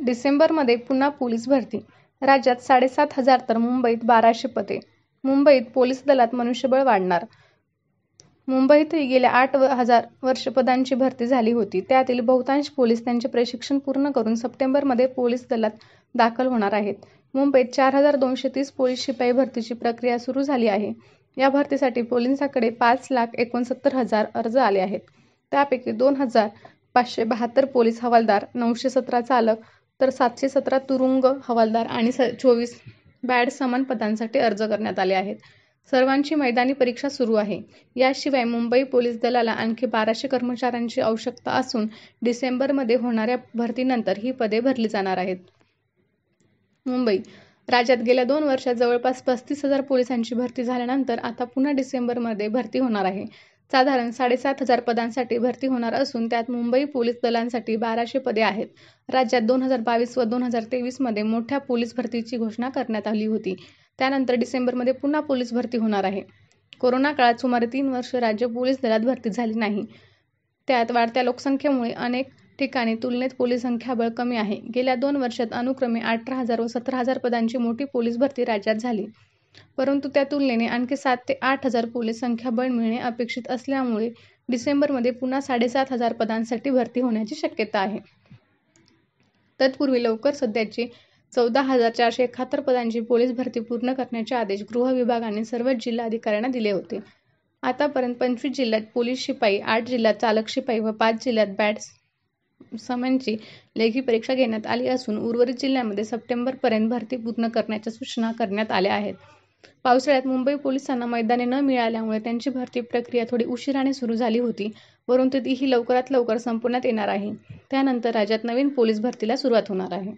डिसेंबरमध्ये पुन्हा पोलीस भरती. राज्यात 7,500 तर मुंबईत 1,200 पदे. मुंबईत पोलीस दलात मनुष्यबळ वाढणार. मुंबईतही गेल्या 8,000 पदांची भरती झाली होती. त्यातील बहुतांश पोलीस त्यांचे प्रशिक्षण पूर्ण करून सप्टेंबरमध्ये पोलीस दलात दाखल होणार आहेत. मुंबईत 4,230 पोलीस शिपाई भरतीची प्रक्रिया सुरू झाली आहे. या भरतीसाठी पोलिसांकडे 5,69,000 अर्ज आले आहेत. त्यापैकी 2,572 पोलीस हवालदार, 917 चालक तर 717 तुरुंग हवालदार आणि 24 बॅटसमन पदांसाठी अर्ज करण्यात आले आहेत. सर्वांची मैदानी परीक्षा सुरू आहे. याशिवाय मुंबई पोलीस दलाला आणखी 1,200 कर्मचाऱ्यांची आवश्यकता असून डिसेंबरमध्ये होणाऱ्या भरतीनंतर ही पदे भरली जाणार आहेत. मुंबई राज्यात गेल्या 2 वर्षात जवळपास 35,000 पोलिसांची भरती झाल्यानंतर आता पुन्हा डिसेंबरमध्ये भरती होणार आहे. साधारण 7,500 पदांसाठी भरती होणार असून त्यात मुंबई पोलीस दलांसाठी 1,200 पदे आहेत. राज्यात 2022 व 2023 मध्ये मोठ्या पोलीस भरतीची घोषणा करण्यात आली होती. त्यानंतर डिसेंबरमध्ये पुन्हा पोलीस भरती होणार आहे. कोरोना काळात सुमारे 3 वर्ष राज्य पोलीस दलात भरती झाली नाही. त्यात वाढत्या लोकसंख्येमुळे अनेक ठिकाणी तुलनेत पोलीस संख्याबळ कमी आहे. गेल्या 2 वर्षात अनुक्रमे 18,000 व 17,000 पदांची मोठी पोलीस भरती राज्यात झाली. परंतु त्या तुलनेने आणखी 7,000 ते 8,000 पोलीस संख्याबळ मिळणे अपेक्षित असल्यामुळे डिसेंबरमध्ये पुन्हा 7,500 पदांसाठी भरती होण्याची शक्यता आहे. तत्पूर्वी लवकर सध्याची 14,471 पदांची पोलीस भरती पूर्ण करण्याचे आदेश गृह विभागाने सर्वच जिल्हाधिकाऱ्यांना दिले होते. आतापर्यंत 25 जिल्ह्यात पोलीस शिपाई, 8 जिल्ह्यात चालक शिपाई व 5 जिल्ह्यात बॅटसमनची लेखी परीक्षा घेण्यात आली असून उर्वरित जिल्ह्यांमध्ये सप्टेंबरपर्यंत भरती पूर्ण करण्याच्या सूचना करण्यात आल्या आहेत. पावसाळ्यात मुंबई पोलिसांना मैदाने न मिळाल्यामुळे त्यांची भरती प्रक्रिया थोडी उशिराने सुरू झाली होती, परंतु ती ही लवकरात लवकर संपवण्यात येणार आहे. त्यानंतर राज्यात नवीन पोलीस भरतीला सुरुवात होणार आहे.